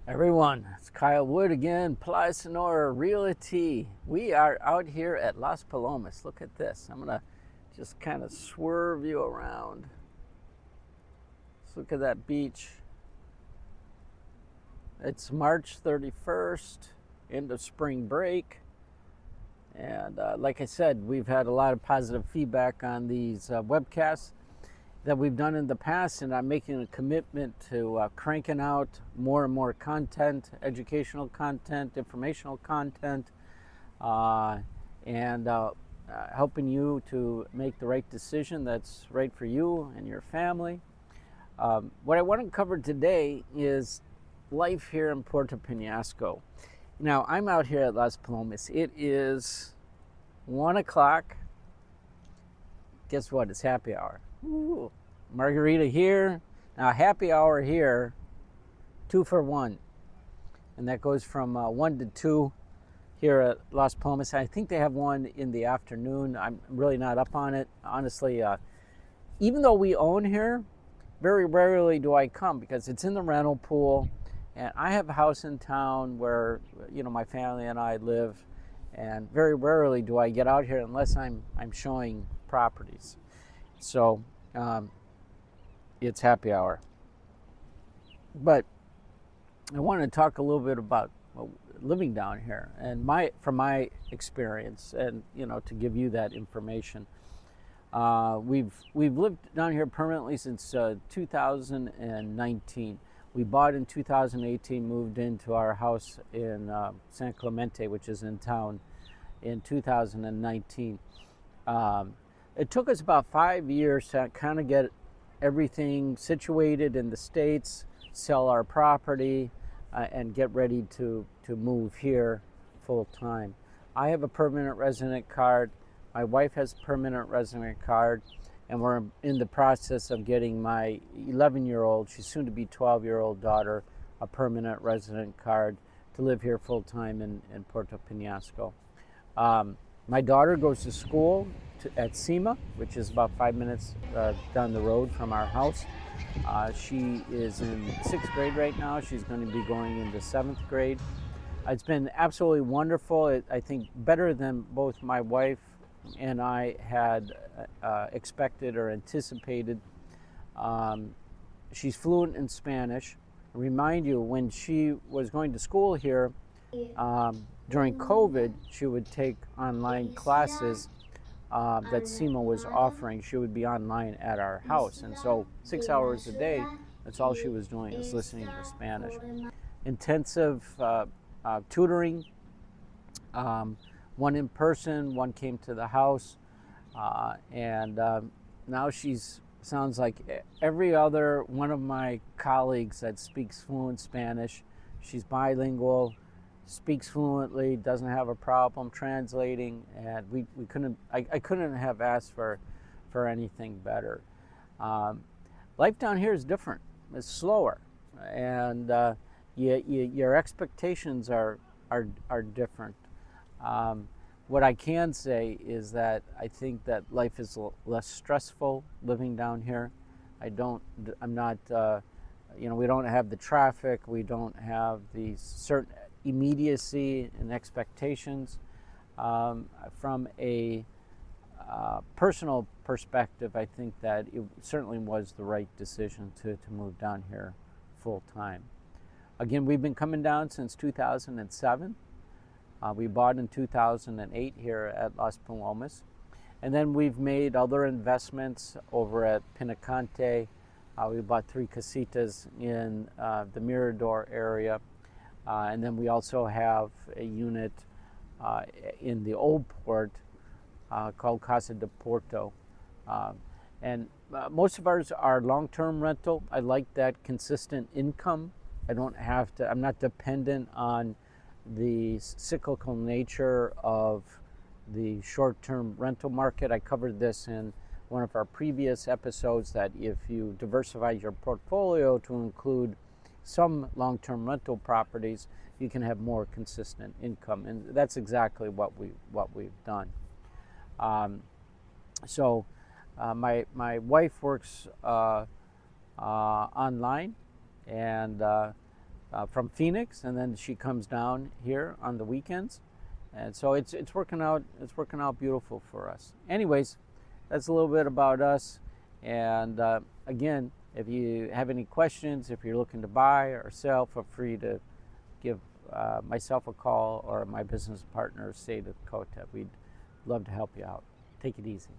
Everyone, it's Kyle Wood again, Playa, Sonora, Realty. We are out here at Las Palomas. Look at this. I'm going to just kind of swerve you around. Let's look at that beach. It's March 31st, end of spring break. And like I said, we've had a lot of positive feedback on these webcasts that we've done in the past, and I'm making a commitment to cranking out more and more content, educational content, informational content, and helping you to make the right decision that's right for you and your family. What I want to cover today is life here in Puerto Penasco. Now, I'm out here at Las Palomas. It is 1 o'clock. Guess what? It's happy hour. Ooh, margarita here. Now, happy hour here, 2 for 1. And that goes from 1 to 2 here at Las Palomas. I think they have one in the afternoon. I'm really not up on it. Honestly, even though we own here, very rarely do I come because it's in the rental pool. And I have a house in town where, my family and I live. And very rarely do I get out here unless I'm showing properties. So it's happy hour. But I want to talk a little bit about living down here and from my experience, and to give you that information. We've lived down here permanently since 2019. We bought in 2018, moved into our house in San Clemente, which is in town, in 2019. It took us about 5 years to kind of get everything situated in the States, sell our property, and get ready to move here full time. I have a permanent resident card. My wife has a permanent resident card, and we're in the process of getting my 11-year-old, she's soon to be 12-year-old daughter, a permanent resident card to live here full time in Puerto Penasco. My daughter goes to school at SEMA, which is about 5 minutes down the road from our house. She is in 6th grade right now. She's going to be going into 7th grade. It's been absolutely wonderful. I think better than both my wife and I had expected or anticipated. She's fluent in Spanish. I remind you, when she was going to school here, during COVID, she would take online classes that SEMA was offering. She would be online at our house. And so 6 hours a day, that's all she was doing, is listening to Spanish. Intensive tutoring, one in person, one came to the house. And now sounds like every other one of my colleagues that speaks fluent Spanish. She's bilingual, speaks fluently, doesn't have a problem translating, and I couldn't have asked for anything better. Life down here is different. It's slower, and your expectations are different. What I can say is that I think that life is less stressful living down here. We don't have the traffic. We don't have the certain immediacy and expectations. From a personal perspective, I think that it certainly was the right decision to move down here full time. Again, we've been coming down since 2007. We bought in 2008 here at Las Palomas. And then we've made other investments over at Pinacante. We bought 3 casitas in the Mirador area. And then we also have a unit in the old port called Casa de Puerto. And most of ours are long-term rental. I like that consistent income. I'm not dependent on the cyclical nature of the short-term rental market. I covered this in one of our previous episodes, that if you diversify your portfolio to include some long-term rental properties, you can have more consistent income, and that's exactly what we've done. So my wife works online, and from Phoenix, and then she comes down here on the weekends, and so it's working out. It's working out beautiful for us. Anyways, that's a little bit about us. And again, if you have any questions, if you're looking to buy or sell, feel free to give myself a call or my business partner, Say Dakota. We'd love to help you out. Take it easy.